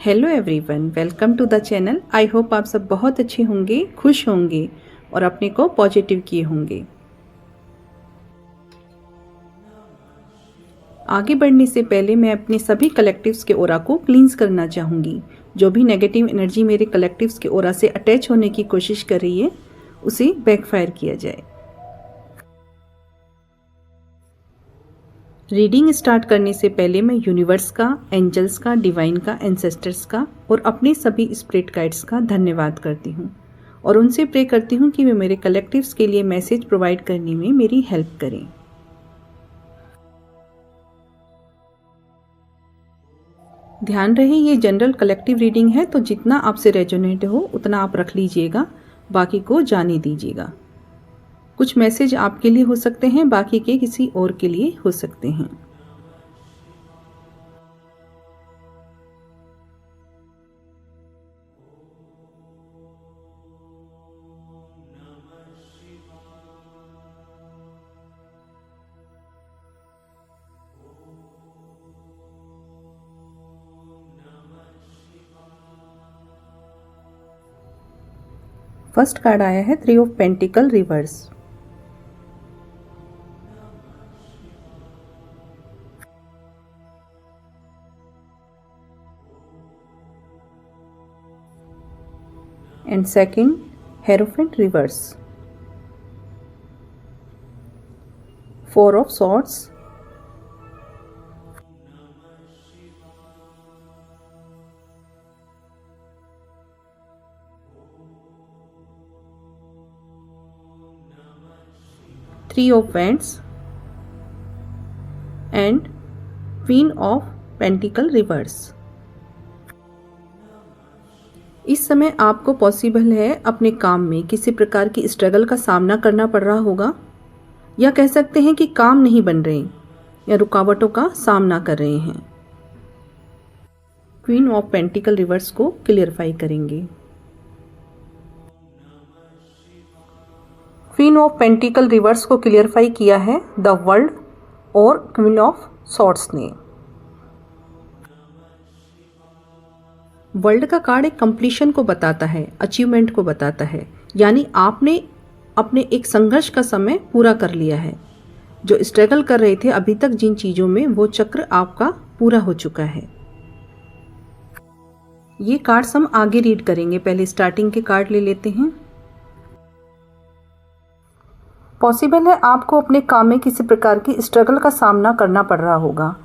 Hello everyone, welcome to the channel. I hope आप सब बहुत अच्छे होंगे, खुश होंगे और अपने को पॉजिटिव किए होंगे। आगे बढ़ने से पहले मैं अपने सभी कलेक्टिव्स के ओरा को क्लींस करना चाहूँगी। जो भी नेगेटिव एनर्जी मेरे कलेक्टिव्स के ओरा से अटैच होने की कोशिश कर रही है उसे बैकफायर किया जाए। रीडिंग स्टार्ट करने से पहले मैं यूनिवर्स का, एंजल्स का, डिवाइन का, एंसेस्टर्स का और अपने सभी स्पिरिट गाइड्स का धन्यवाद करती हूँ और उनसे प्रे करती हूँ कि वे मेरे कलेक्टिव्स के लिए मैसेज प्रोवाइड करने में मेरी हेल्प करें। ध्यान रहे ये जनरल कलेक्टिव रीडिंग है, तो जितना आपसे रेजोनेट हो उतना आप रख लीजिएगा, बाकी को जाने दीजिएगा। कुछ मैसेज आपके लिए हो सकते हैं, बाकी के किसी और के लिए हो सकते हैं। फर्स्ट कार्ड आया है 3 of pentacle reverse. And second, Hierophant reverse. 4 of swords. Three of wands. And Queen of Pentacle reverse. इस समय आपको पॉसिबल है अपने काम में किसी प्रकार की स्ट्रगल का सामना करना पड़ रहा होगा, या कह सकते हैं कि काम नहीं बन रहे या रुकावटों का सामना कर रहे हैं। क्वीन ऑफ पेंटिकल रिवर्स को क्लियरफाई करेंगे। क्वीन ऑफ पेंटिकल रिवर्स को क्लियरफाई किया है द वर्ल्ड और क्वीन ऑफ सॉर्ड्स ने। वर्ल्ड का कार्ड एक कंप्लीशन को बताता है, अचीवमेंट को बताता है, यानी आपने अपने एक संघर्ष का समय पूरा कर लिया है। जो स्ट्रगल कर रहे थे अभी तक जिन चीज़ों में, वो चक्र आपका पूरा हो चुका है। ये कार्ड्स हम आगे रीड करेंगे, पहले स्टार्टिंग के कार्ड ले लेते हैं। पॉसिबल है आपको अपने काम में किसी प्रकार की स्ट्रगल का सामना करना पड़ रहा होगा,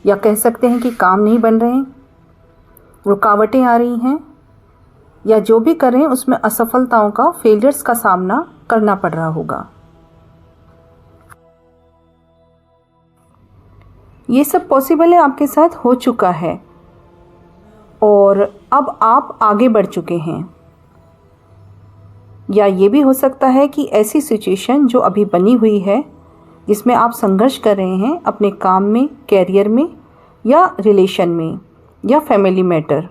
या कह सकते हैं कि काम नहीं बन रहे, रुकावटें आ रही हैं, या जो भी कर रहे हैं उसमें असफलताओं का, फेलियर्स का सामना करना पड़ रहा होगा। ये सब पॉसिबल है आपके साथ हो चुका है और अब आप आगे बढ़ चुके हैं। या ये भी हो सकता है कि ऐसी सिचुएशन जो अभी बनी हुई है जिसमें आप संघर्ष कर रहे हैं अपने काम में, कैरियर में, या रिलेशन में, या फैमिली मैटर,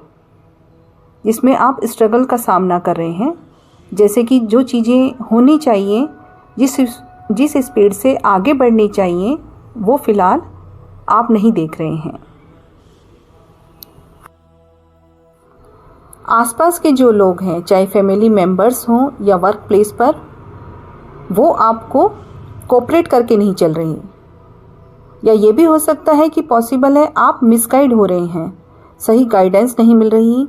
जिसमें आप स्ट्रगल का सामना कर रहे हैं। जैसे कि जो चीज़ें होनी चाहिए, जिस स्पीड से आगे बढ़नी चाहिए, वो फ़िलहाल आप नहीं देख रहे हैं। आसपास के जो लोग हैं, चाहे फैमिली मेम्बर्स हों या वर्क प्लेस पर, वो आपको कोऑपरेट करके नहीं चल रही। या ये भी हो सकता है कि पॉसिबल है आप मिसगाइड हो रहे हैं, सही गाइडेंस नहीं मिल रही,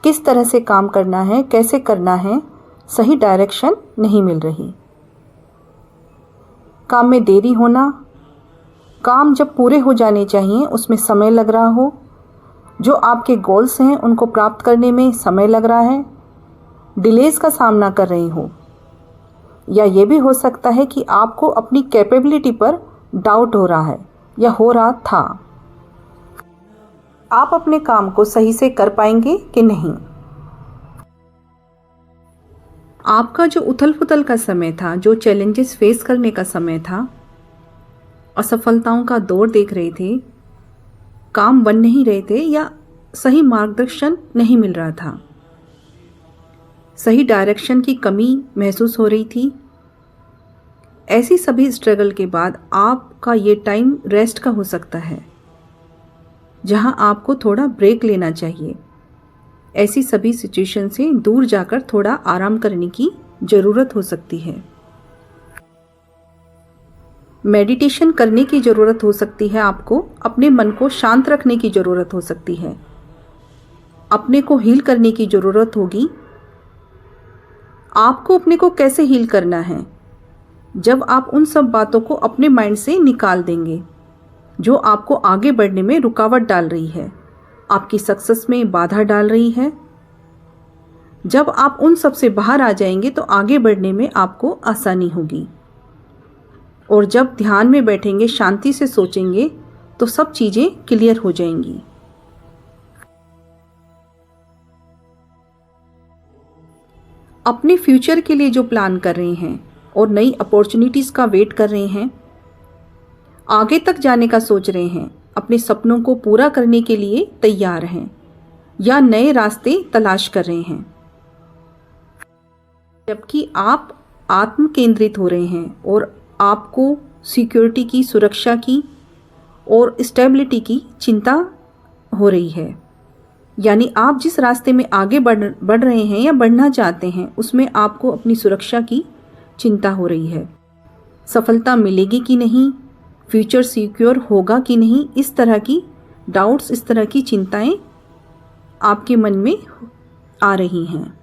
किस तरह से काम करना है, कैसे करना है, सही डायरेक्शन नहीं मिल रही। काम में देरी होना, काम जब पूरे हो जाने चाहिए उसमें समय लग रहा हो, जो आपके गोल्स हैं उनको प्राप्त करने में समय लग रहा है, डिलेज का सामना कर रही हो। या ये भी हो सकता है कि आपको अपनी कैपेबिलिटी पर डाउट हो रहा है या हो रहा था। आप अपने काम को सही से कर पाएंगे कि नहीं। आपका जो उथल पुथल का समय था, जो चैलेंजेस फेस करने का समय था, असफलताओं का दौर देख रहे थे, काम बन नहीं रहे थे, या सही मार्गदर्शन नहीं मिल रहा था, सही डायरेक्शन की कमी महसूस हो रही थी। ऐसी सभी स्ट्रगल के बाद आपका ये टाइम रेस्ट का हो सकता है। जहां आपको थोड़ा ब्रेक लेना चाहिए। ऐसी सभी सिचुएशन से दूर जाकर थोड़ा आराम करने की ज़रूरत हो सकती है। मेडिटेशन करने की ज़रूरत हो सकती है आपको, अपने मन को शांत रखने की ज़रूरत हो सकती है, अपने को हील करने की ज़रूरत होगी। आपको अपने को कैसे हील करना है? जब आप उन सब बातों को अपने माइंड से निकाल देंगे जो आपको आगे बढ़ने में रुकावट डाल रही है, आपकी सक्सेस में बाधा डाल रही है। जब आप उन सब से बाहर आ जाएंगे तो आगे बढ़ने में आपको आसानी होगी। और जब ध्यान में बैठेंगे, शांति से सोचेंगे, तो सब चीज़ें क्लियर हो जाएंगी। अपने फ्यूचर के लिए जो प्लान कर रहे हैं और नई अपॉर्चुनिटीज़ का वेट कर रहे हैं, आगे तक जाने का सोच रहे हैं, अपने सपनों को पूरा करने के लिए तैयार हैं या नए रास्ते तलाश कर रहे हैं, जबकि आप आत्म केंद्रित हो रहे हैं और आपको सिक्योरिटी की, सुरक्षा की और स्टेबिलिटी की चिंता हो रही है। यानी आप जिस रास्ते में आगे बढ़ रहे हैं या बढ़ना चाहते हैं, उसमें आपको अपनी सुरक्षा की चिंता हो रही है। सफलता मिलेगी कि नहीं, फ्यूचर सिक्योर होगा कि नहीं, इस तरह की डाउट्स, इस तरह की चिंताएं आपके मन में आ रही हैं।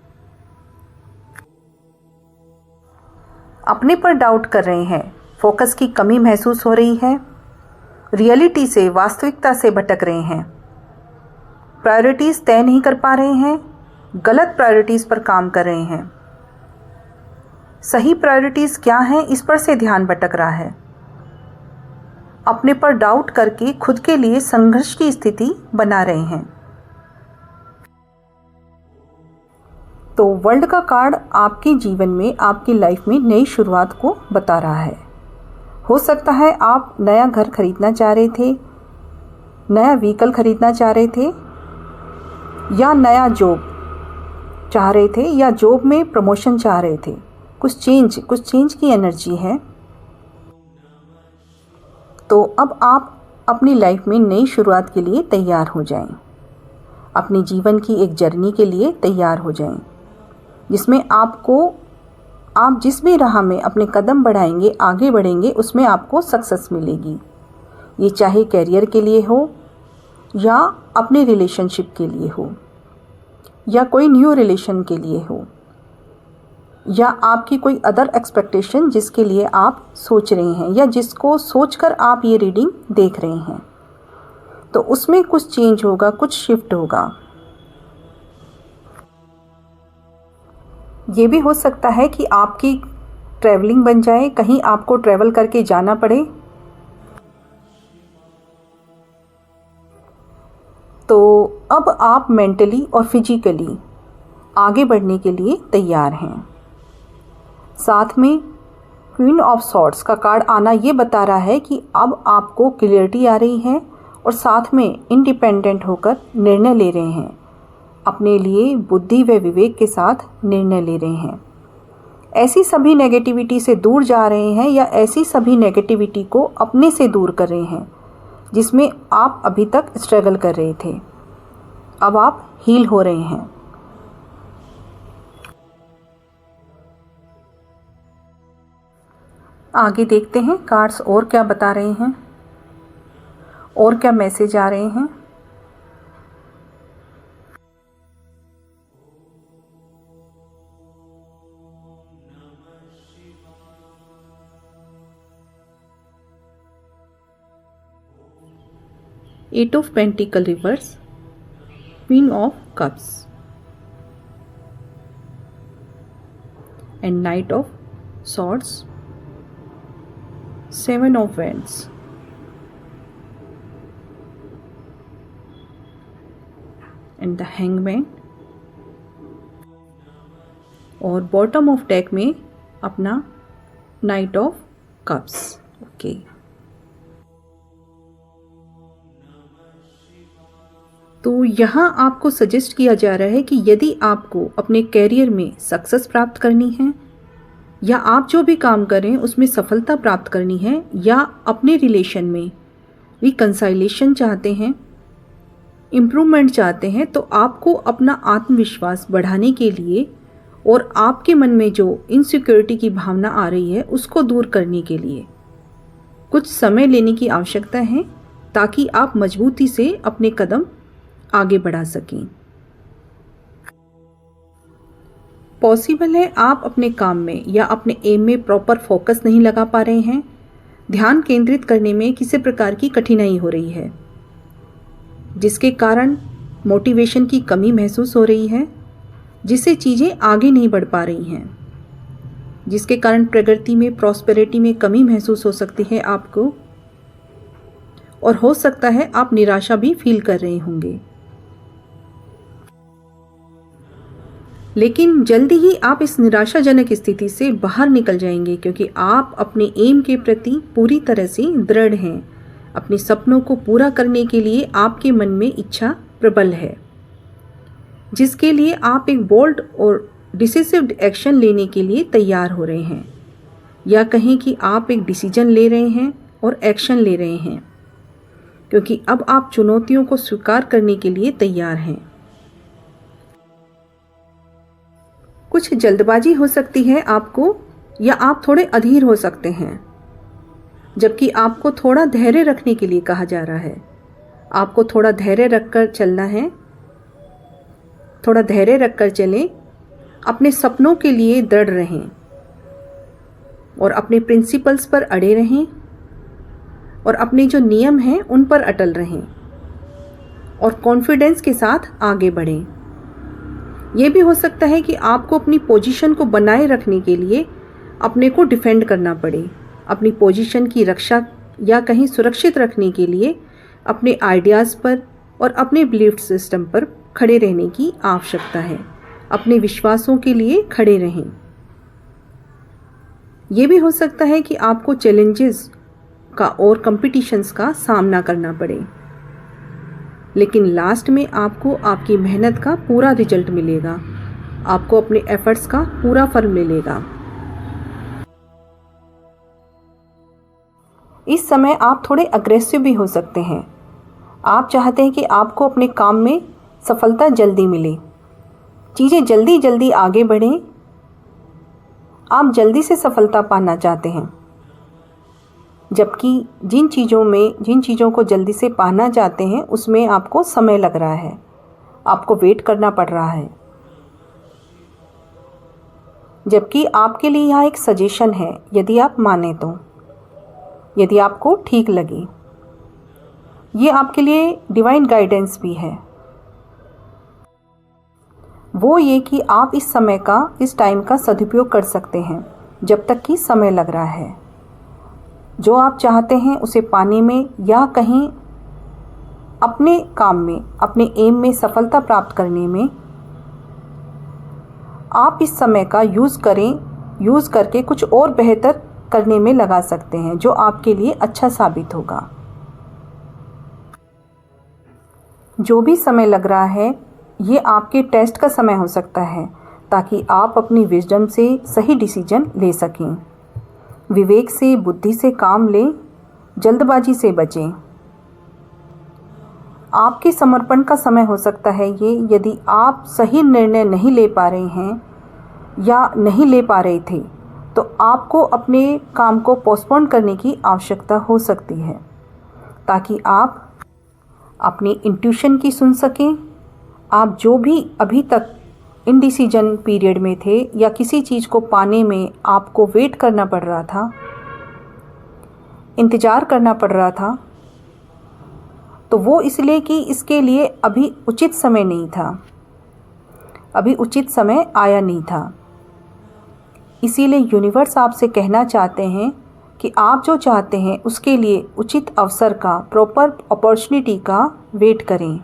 अपने पर डाउट कर रहे हैं, फोकस की कमी महसूस हो रही है, रियलिटी से, वास्तविकता से भटक रहे हैं, प्रायोरिटीज़ तय नहीं कर पा रहे हैं, गलत प्रायोरिटीज़ पर काम कर रहे हैं। सही प्रायोरिटीज़ क्या हैं, इस पर से ध्यान भटक रहा है। अपने पर डाउट करके खुद के लिए संघर्ष की स्थिति बना रहे हैं। तो वर्ल्ड का कार्ड आपके जीवन में, आपकी लाइफ में नई शुरुआत को बता रहा है। हो सकता है आप नया घर खरीदना चाह रहे थे, नया व्हीकल खरीदना चाह रहे थे, या नया जॉब चाह रहे थे, या जॉब में प्रमोशन चाह रहे थे। कुछ चेंज की एनर्जी है। तो अब आप अपनी लाइफ में नई शुरुआत के लिए तैयार हो जाएं, अपने जीवन की एक जर्नी के लिए तैयार हो जाएं, जिसमें आप जिस भी राह में अपने कदम बढ़ाएंगे, आगे बढ़ेंगे, उसमें आपको सक्सेस मिलेगी। ये चाहे कैरियर के लिए हो या अपने रिलेशनशिप के लिए हो या कोई न्यू रिलेशन के लिए हो या आपकी कोई अदर एक्सपेक्टेशन जिसके लिए आप सोच रहे हैं या जिसको सोचकर आप ये रीडिंग देख रहे हैं, तो उसमें कुछ चेंज होगा, कुछ शिफ्ट होगा। ये भी हो सकता है कि आपकी ट्रैवलिंग बन जाए, कहीं आपको ट्रैवल करके जाना पड़े। तो अब आप मेंटली और फिजिकली आगे बढ़ने के लिए तैयार हैं। साथ में क्वीन ऑफ सॉर्ड्स का कार्ड आना ये बता रहा है कि अब आपको क्लियरिटी आ रही है और साथ में इंडिपेंडेंट होकर निर्णय ले रहे हैं, अपने लिए बुद्धि व विवेक के साथ निर्णय ले रहे हैं। ऐसी सभी नेगेटिविटी से दूर जा रहे हैं या ऐसी सभी नेगेटिविटी को अपने से दूर कर रहे हैं जिसमें आप अभी तक स्ट्रगल कर रहे थे। अब आप हील हो रहे हैं। आगे देखते हैं कार्ड्स और क्या बता रहे हैं और क्या मैसेज आ रहे हैं। Eight of pentacle reverse, queen of cups and knight of swords, seven of wands and the hangman. और बॉटम ऑफ डेक में अपना नाइट ऑफ कप्स। ओके, तो यहाँ आपको सजेस्ट किया जा रहा है कि यदि आपको अपने कैरियर में सक्सेस प्राप्त करनी है या आप जो भी काम करें उसमें सफलता प्राप्त करनी है या अपने रिलेशन में रिकंसाइलेशन चाहते हैं इम्प्रूवमेंट चाहते हैं तो आपको अपना आत्मविश्वास बढ़ाने के लिए और आपके मन में जो इनसिक्योरिटी की भावना आ रही है उसको दूर करने के लिए कुछ समय लेने की आवश्यकता है, ताकि आप मजबूती से अपने कदम आगे बढ़ा सकें। पॉसिबल है आप अपने काम में या अपने एम में प्रॉपर फोकस नहीं लगा पा रहे हैं, ध्यान केंद्रित करने में किसी प्रकार की कठिनाई हो रही है, जिसके कारण मोटिवेशन की कमी महसूस हो रही है, जिससे चीज़ें आगे नहीं बढ़ पा रही हैं, जिसके कारण प्रगति में, प्रॉस्पेरिटी में कमी महसूस हो सकती है आपको, और हो सकता है आप निराशा भी फील कर रहे होंगे। लेकिन जल्दी ही आप इस निराशाजनक स्थिति से बाहर निकल जाएंगे, क्योंकि आप अपने एम के प्रति पूरी तरह से दृढ़ हैं। अपने सपनों को पूरा करने के लिए आपके मन में इच्छा प्रबल है, जिसके लिए आप एक बोल्ड और डिसिसिव एक्शन लेने के लिए तैयार हो रहे हैं, या कहें कि आप एक डिसीजन ले रहे हैं और एक्शन ले रहे हैं, क्योंकि अब आप चुनौतियों को स्वीकार करने के लिए तैयार हैं। कुछ जल्दबाजी हो सकती है आपको, या आप थोड़े अधीर हो सकते हैं, जबकि आपको थोड़ा धैर्य रखने के लिए कहा जा रहा है। आपको थोड़ा धैर्य रखकर चलना है, थोड़ा धैर्य रखकर चलें, अपने सपनों के लिए दृढ़ रहें और अपने प्रिंसिपल्स पर अड़े रहें और अपने जो नियम हैं उन पर अटल रहें और कॉन्फिडेंस के साथ आगे बढ़ें। ये भी हो सकता है कि आपको अपनी पोजीशन को बनाए रखने के लिए अपने को डिफेंड करना पड़े, अपनी पोजीशन की रक्षा या कहीं सुरक्षित रखने के लिए अपने आइडियाज़ पर और अपने बिलीफ सिस्टम पर खड़े रहने की आवश्यकता है। अपने विश्वासों के लिए खड़े रहें। ये भी हो सकता है कि आपको चैलेंजेस का और कंपटीशंस का सामना करना पड़े, लेकिन लास्ट में आपको आपकी मेहनत का पूरा रिजल्ट मिलेगा, आपको अपने एफर्ट्स का पूरा फल मिलेगा। इस समय आप थोड़े अग्रेसिव भी हो सकते हैं। आप चाहते हैं कि आपको अपने काम में सफलता जल्दी मिले, चीज़ें जल्दी जल्दी आगे बढ़ें। आप जल्दी से सफलता पाना चाहते हैं, जबकि जिन चीज़ों को जल्दी से पाना चाहते हैं उसमें आपको समय लग रहा है, आपको वेट करना पड़ रहा है। जबकि आपके लिए यहाँ एक सजेशन है, यदि आप माने तो, यदि आपको ठीक लगे, ये आपके लिए डिवाइन गाइडेंस भी है। वो ये कि आप इस टाइम का सदुपयोग कर सकते हैं जब तक कि समय लग रहा है। जो आप चाहते हैं उसे पाने में या कहीं अपने काम में, अपने एम में सफलता प्राप्त करने में आप इस समय का यूज़ करके कुछ और बेहतर करने में लगा सकते हैं, जो आपके लिए अच्छा साबित होगा। जो भी समय लग रहा है ये आपके टेस्ट का समय हो सकता है, ताकि आप अपनी विजडम से सही डिसीजन ले सकें। विवेक से, बुद्धि से काम लें, जल्दबाजी से बचें। आपके समर्पण का समय हो सकता है ये, यदि आप सही निर्णय नहीं ले पा रहे हैं या नहीं ले पा रहे थे, तो आपको अपने काम को पोस्टपोन करने की आवश्यकता हो सकती है, ताकि आप अपनी इंट्यूशन की सुन सकें। आप जो भी अभी तक इनडिसीजन पीरियड में थे या किसी चीज़ को पाने में आपको वेट करना पड़ रहा था, इंतज़ार करना पड़ रहा था, तो वो इसलिए कि इसके लिए अभी उचित समय नहीं था, अभी उचित समय आया नहीं था। इसीलिए यूनिवर्स आपसे कहना चाहते हैं कि आप जो चाहते हैं उसके लिए उचित अवसर का, प्रॉपर अपॉर्चुनिटी का वेट करें।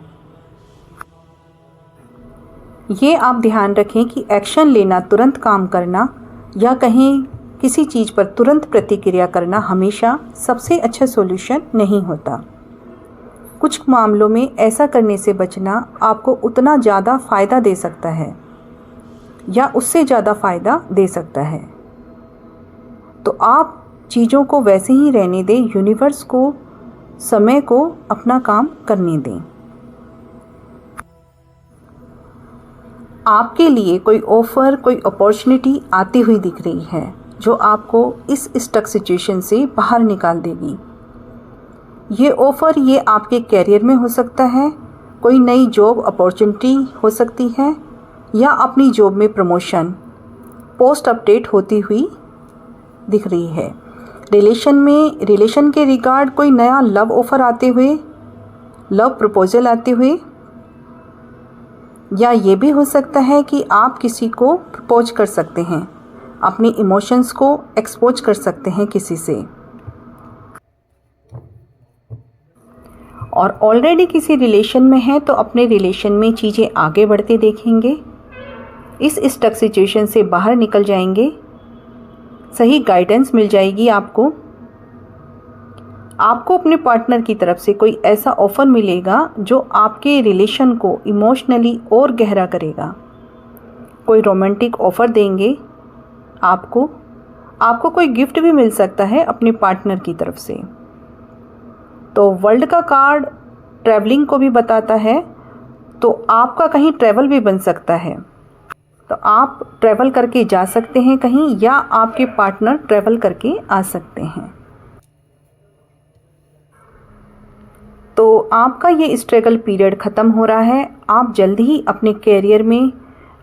ये आप ध्यान रखें कि एक्शन लेना, तुरंत काम करना या कहीं किसी चीज़ पर तुरंत प्रतिक्रिया करना हमेशा सबसे अच्छा सॉल्यूशन नहीं होता। कुछ मामलों में ऐसा करने से बचना आपको उतना ज़्यादा फ़ायदा दे सकता है या उससे ज़्यादा फ़ायदा दे सकता है। तो आप चीज़ों को वैसे ही रहने दें, यूनिवर्स को, समय को अपना काम करने दें। आपके लिए कोई ऑफ़र, कोई अपॉर्चुनिटी आती हुई दिख रही है जो आपको इस स्टक सिचुएशन से बाहर निकाल देगी। ये ऑफ़र ये आपके कैरियर में हो सकता है, कोई नई जॉब अपॉर्चुनिटी हो सकती है, या अपनी जॉब में प्रमोशन, पोस्ट अपडेट होती हुई दिख रही है। रिलेशन के रिगार्ड कोई नया लव ऑफ़र आते हुए, लव प्रपोजल आते हुए, या ये भी हो सकता है कि आप किसी को प्रपोज कर सकते हैं, अपनी इमोशंस को एक्सपोज कर सकते हैं किसी से, और ऑलरेडी किसी रिलेशन में हैं तो अपने रिलेशन में चीज़ें आगे बढ़ते देखेंगे, इस स्टक सिचुएशन से बाहर निकल जाएंगे, सही गाइडेंस मिल जाएगी आपको अपने पार्टनर की तरफ से कोई ऐसा ऑफ़र मिलेगा जो आपके रिलेशन को इमोशनली और गहरा करेगा। कोई रोमांटिक ऑफ़र देंगे आपको कोई गिफ्ट भी मिल सकता है अपने पार्टनर की तरफ से। तो वर्ल्ड का कार्ड ट्रैवलिंग को भी बताता है, तो आपका कहीं ट्रैवल भी बन सकता है, तो आप ट्रैवल करके जा सकते हैं कहीं, या आपके पार्टनर ट्रैवल करके आ सकते हैं। तो आपका ये स्ट्रगल पीरियड ख़त्म हो रहा है, आप जल्द ही अपने कैरियर में,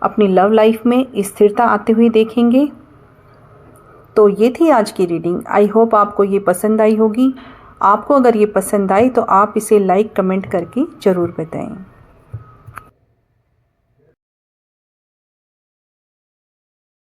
अपनी लव लाइफ में स्थिरता आते हुए देखेंगे। तो ये थी आज की रीडिंग। आई होप आपको ये पसंद आई होगी। आपको अगर ये पसंद आई तो आप इसे लाइक कमेंट करके ज़रूर बताएं।